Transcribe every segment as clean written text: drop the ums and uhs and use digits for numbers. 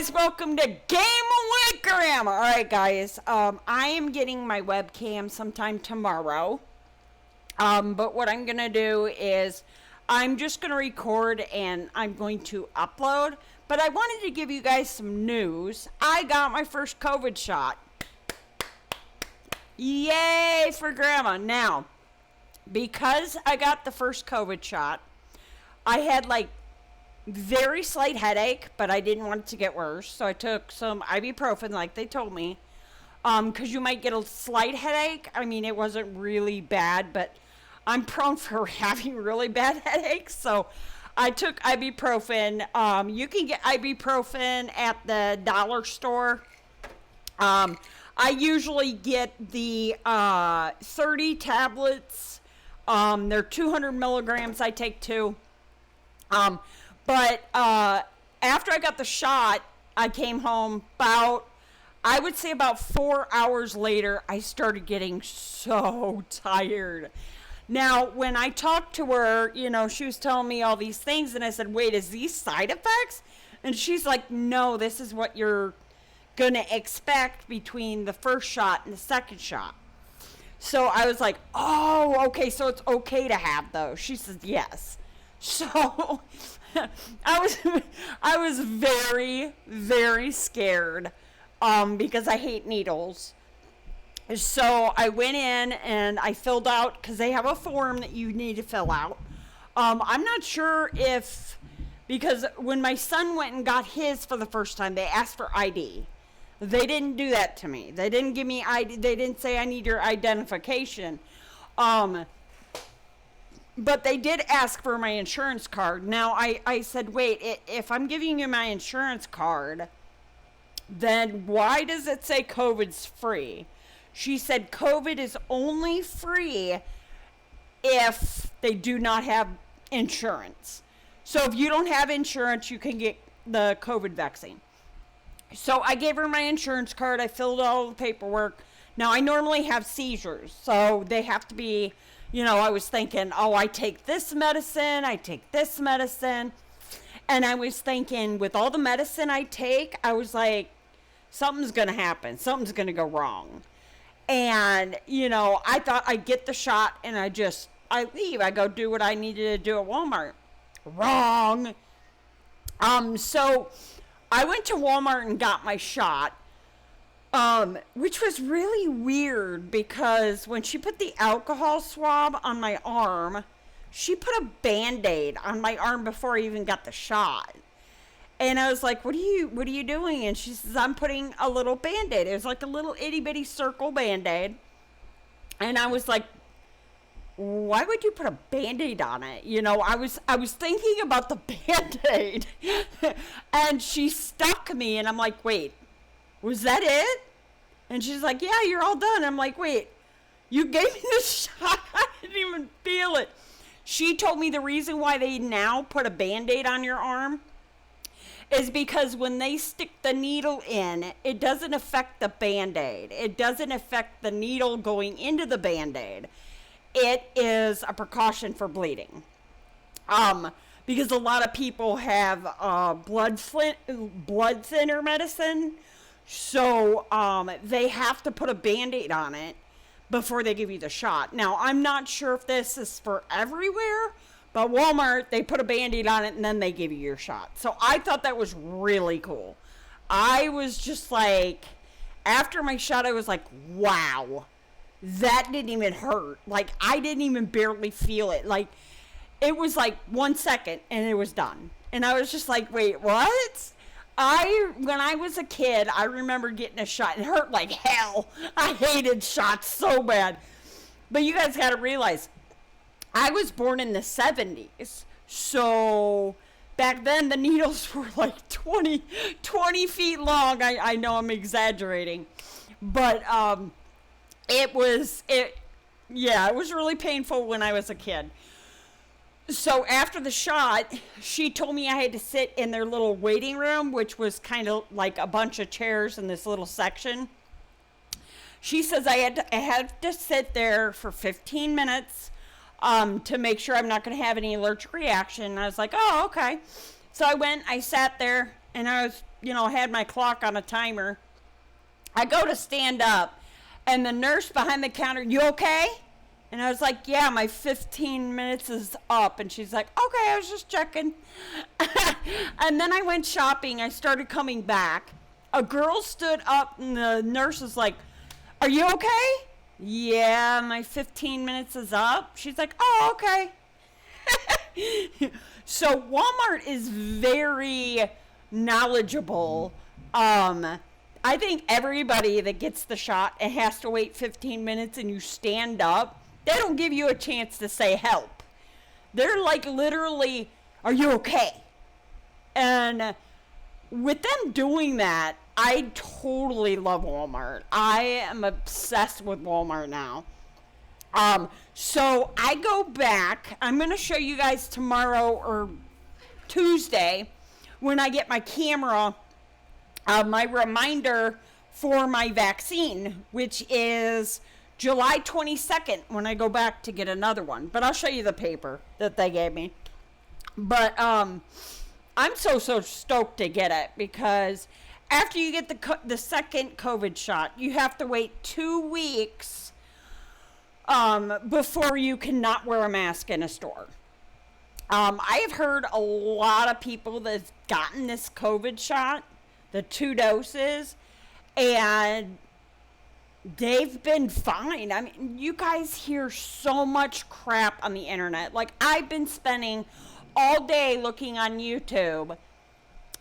guys, welcome to Game with Grandma. Alright guys, I am getting my webcam sometime tomorrow. But what I'm gonna do is I'm just gonna record and I'm going to upload. But I wanted to give you guys some news. I got my first COVID shot. Yay for Grandma. Now, because I got the first COVID shot, I had like very slight headache, but I didn't want it to get worse, so I took some ibuprofen like they told me, because you might get a slight headache. I mean, it wasn't really bad, but I'm prone for having really bad headaches, so I took ibuprofen. You can get ibuprofen at the dollar store. I usually get the 30 tablets. They're 200 milligrams. I take 2. But after I got the shot, I came home I would say about 4 hours later, I started getting so tired. Now, when I talked to her, she was telling me all these things, and I said, wait, is these side effects? And she's like, no, this is what you're going to expect between the first shot and the second shot. So I was like, oh, okay, so it's okay to have those. She says, yes. So I was very, very scared because I hate needles. So I went in and I filled out, because they have a form that you need to fill out. I'm not sure because when my son went and got his for the first time, they asked for ID. They didn't do that to me. They didn't give me ID. They didn't say I need your identification. But they did ask for my insurance card. Now, I said, wait, if I'm giving you my insurance card, then why does it say COVID's free? She said COVID is only free if they do not have insurance. So if you don't have insurance, you can get the COVID vaccine. So I gave her my insurance card. I filled all the paperwork. Now, I normally have seizures, so they have to be... I was thinking, I take this medicine, and I was thinking, with all the medicine I take, I was like, something's going to happen, something's going to go wrong. And, I thought I'd get the shot, and I leave, I go do what I needed to do at Walmart. Wrong. So I went to Walmart and got my shot. Which was really weird, because when she put the alcohol swab on my arm, she put a Band-Aid on my arm before I even got the shot. And I was like, what are you doing? And she says, I'm putting a little Band-Aid. It was like a little itty bitty circle Band-Aid. And I was like, why would you put a Band-Aid on it? I was thinking about the Band-Aid. And she stuck me, and I'm like, wait, was that it? And she's like, yeah, you're all done. I'm like, wait, you gave me the shot? I didn't even feel it. She told me the reason why they now put a Band-Aid on your arm is because when they stick the needle in, it doesn't affect the Band-Aid. It doesn't affect the needle going into the Band-Aid. It is a precaution for bleeding. Because a lot of people have blood thinner medicine. So they have to put a Band-Aid on it before they give you the shot. Now, I'm not sure if this is for everywhere, but Walmart, they put a Band-Aid on it and then they give you your shot. So I thought that was really cool. I was just like, after my shot, I was like, wow, that didn't even hurt. Like, I didn't even barely feel it. Like, it was like 1 second and it was done. And I was just like, wait, what? When I was a kid, I remember getting a shot. It hurt like hell. I hated shots so bad. But you guys got to realize, I was born in the 70s. So back then, the needles were like 20 feet long. I know I'm exaggerating. But it was really painful when I was a kid. So after the shot, she told me I had to sit in their little waiting room, which was kind of like a bunch of chairs in this little section. She says I had to sit there for 15 minutes to make sure I'm not going to have any allergic reaction. And I was like, oh, okay. So I went, I sat there, and I was, had my clock on a timer. I go to stand up, and the nurse behind the counter, "You okay?" And I was like, "Yeah, my 15 minutes is up." And she's like, "Okay, I was just checking." And then I went shopping. I started coming back. A girl stood up, and the nurse was like, "Are you okay?" "Yeah, my 15 minutes is up." She's like, "Oh, okay." So Walmart is very knowledgeable. I think everybody that gets the shot and has to wait 15 minutes and you stand up, they don't give you a chance to say help. They're like literally, "Are you okay?" And with them doing that, I totally love Walmart. I am obsessed with Walmart now. So I go back. I'm going to show you guys tomorrow or Tuesday when I get my camera, my reminder for my vaccine, which is July 22nd when I go back to get another one. But I'll show you the paper that they gave me. But I'm so stoked to get it, because after you get the second COVID shot, you have to wait 2 weeks before you cannot wear a mask in a store. I have heard a lot of people that's gotten this COVID shot, the 2 doses, and they've been fine. I mean, you guys hear so much crap on the internet. Like, I've been spending all day looking on YouTube,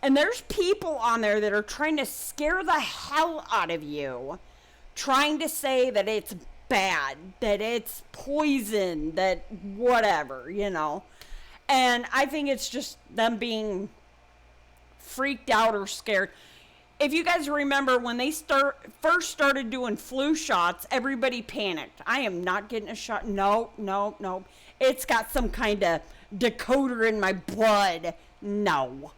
and there's people on there that are trying to scare the hell out of you, trying to say that it's bad, that it's poison, that whatever, And I think it's just them being freaked out or scared. If you guys remember when they first started doing flu shots, everybody panicked. "I am not getting a shot. No. It's got some kind of decoder in my blood." No.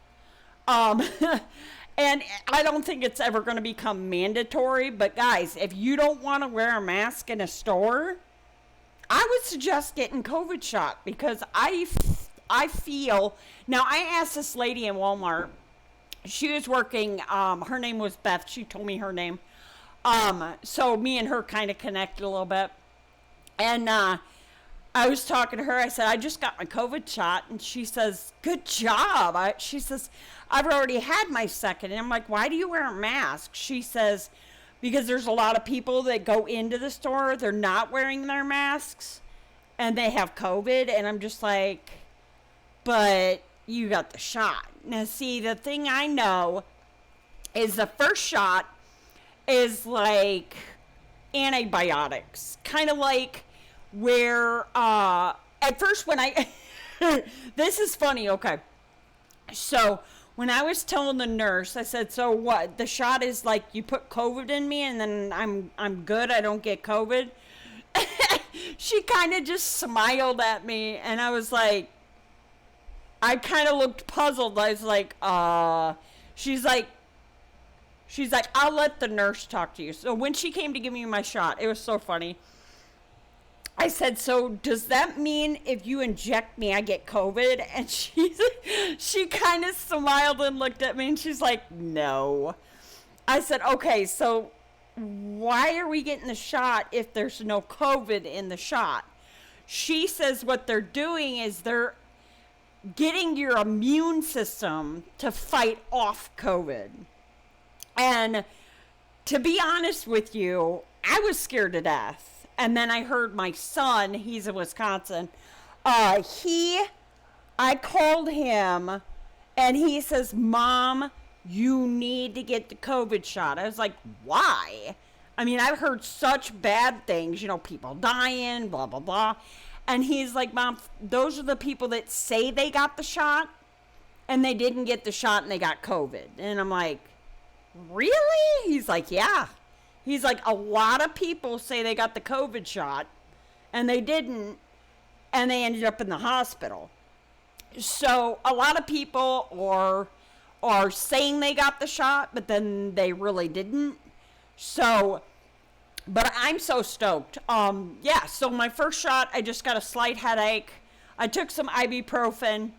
And I don't think it's ever going to become mandatory. But guys, if you don't want to wear a mask in a store, I would suggest getting COVID shot, because I feel, now I asked this lady in Walmart, she was working, her name was Beth, she told me her name, so me and her kind of connected a little bit, and I was talking to her, I said, "I just got my COVID shot," and she says, "Good job." She says, "I've already had my second," and I'm like, "Why do you wear a mask?" She says, "Because there's a lot of people that go into the store, they're not wearing their masks, and they have COVID," and I'm just like, "But you got the shot." Now, see, the thing I know is the first shot is like antibiotics. Kind of like where, at first when I, this is funny, okay. So, when I was telling the nurse, I said, "So what, the shot is like you put COVID in me and then I'm good, I don't get COVID?" She kind of just smiled at me, and I was like, I kind of looked puzzled. I was like, she's like, "I'll let the nurse talk to you." So when she came to give me my shot, it was so funny. I said, "So does that mean if you inject me, I get COVID?" And she kind of smiled and looked at me, and she's like, "No." I said, "Okay, so why are we getting the shot if there's no COVID in the shot?" She says what they're doing is they're getting your immune system to fight off COVID. And to be honest with you, I was scared to death. And then I heard my son, he's in Wisconsin, I called him and he says, "Mom, you need to get the COVID shot." I was like, "Why?" I mean, I've heard such bad things, people dying, blah, blah, blah. And he's like, "Mom, those are the people that say they got the shot and they didn't get the shot and they got COVID." And I'm like, "Really?" He's like, "Yeah." He's like, "A lot of people say they got the COVID shot and they didn't, and they ended up in the hospital." So a lot of people are saying they got the shot, but then they really didn't. So, but I'm so stoked. So my first shot, I just got a slight headache. I took some ibuprofen,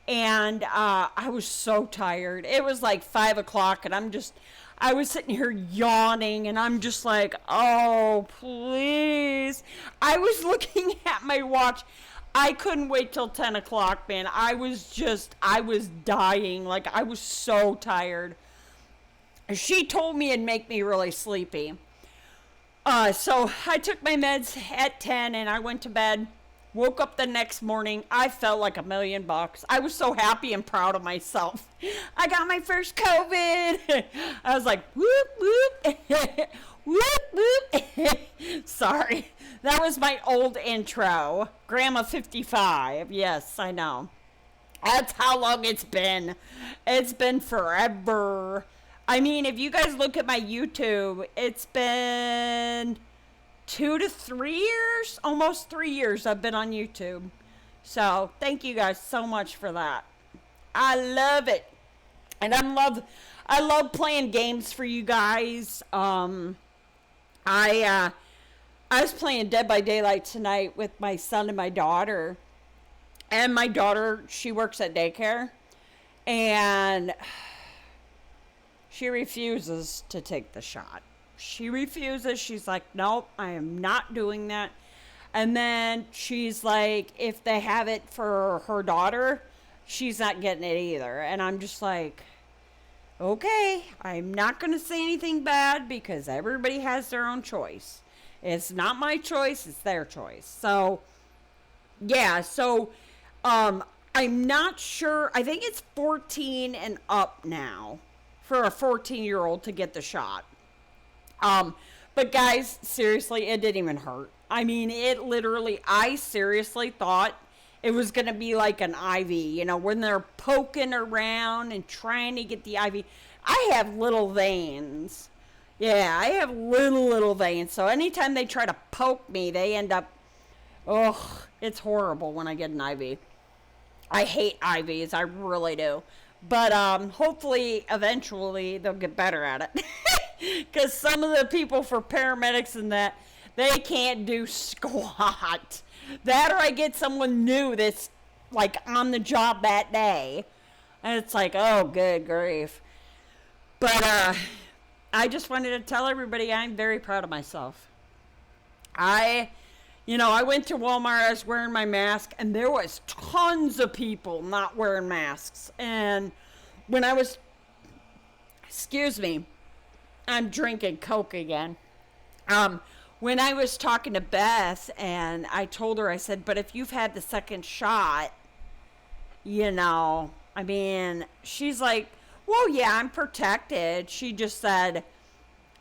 And I was so tired. It was like 5 o'clock, and I was sitting here yawning, and I'm just like, oh, please. I was looking at my watch. I couldn't wait till 10 o'clock, man. I was dying. Like, I was so tired. She told me it'd make me really sleepy. So I took my meds at 10 and I went to bed. Woke up the next morning. I felt like $1,000,000. I was so happy and proud of myself. I got my first COVID. I was like, whoop, whoop, whoop, whoop. Sorry. That was my old intro. Grandma 55. Yes, I know. That's how long it's been. It's been forever. I mean, if you guys look at my YouTube, it's been 2 to 3 years, almost 3 years I've been on YouTube. So thank you guys so much for that. I love it. And I love playing games for you guys. I was playing Dead by Daylight tonight with my son and my daughter. And my daughter, she works at daycare. And she refuses to take the shot. She refuses. She's like, nope, I am not doing that. And then she's like, if they have it for her daughter, she's not getting it either. And I'm just like, okay, I'm not going to say anything bad because everybody has their own choice. It's not my choice, it's their choice. So, yeah, I'm not sure. I think it's 14 and up now for a 14-year-old to get the shot. But guys, seriously, it didn't even hurt. I mean, I seriously thought it was going to be like an IV, when they're poking around and trying to get the IV. I have little veins. Yeah, I have little veins. So anytime they try to poke me, they end up, it's horrible when I get an IV. I hate IVs. I really do. But hopefully, eventually, they'll get better at it. Because some of the people for paramedics and that, they can't do squat. That or I get someone new that's, like, on the job that day. And it's like, oh, good grief. But I just wanted to tell everybody I'm very proud of myself. I went to Walmart, I was wearing my mask, and there was tons of people not wearing masks. And when I was, I'm drinking Coke again. When I was talking to Beth, and I told her, I said, but if you've had the second shot, she's like, well, yeah, I'm protected. She just said,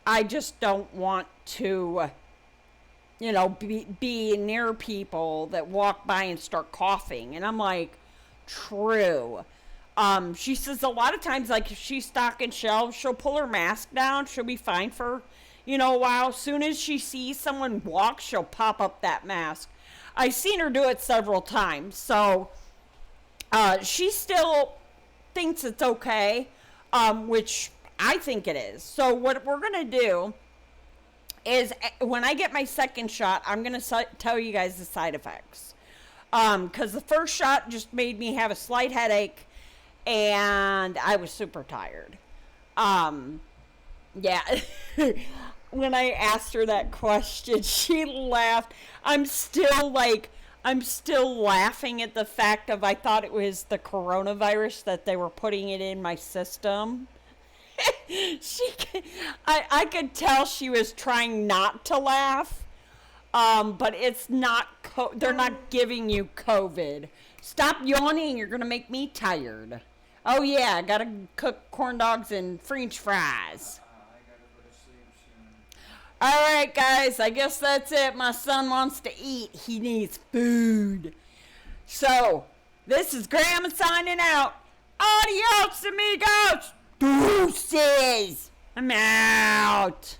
I just don't want to, be near people that walk by and start coughing. And I'm like, true. She says a lot of times, like, if she's stocking shelves, she'll pull her mask down. She'll be fine for, a while. As soon as she sees someone walk, she'll pop up that mask. I've seen her do it several times. So, she still thinks it's okay, which I think it is. So what we're going to do is when I get my second shot, I'm going to tell you guys the side effects. Because the first shot just made me have a slight headache and I was super tired. Yeah. When I asked her that question, she laughed. I'm still laughing at the fact of I thought it was the coronavirus that they were putting it in my system. I could tell she was trying not to laugh. But it's not, they're not giving you COVID. Stop yawning, you're going to make me tired. Oh yeah, I got to cook corn dogs and French fries. All right, guys, I guess that's it. My son wants to eat. He needs food. So, this is Grandma signing out. Adios, amigos. Deuces. I'm out.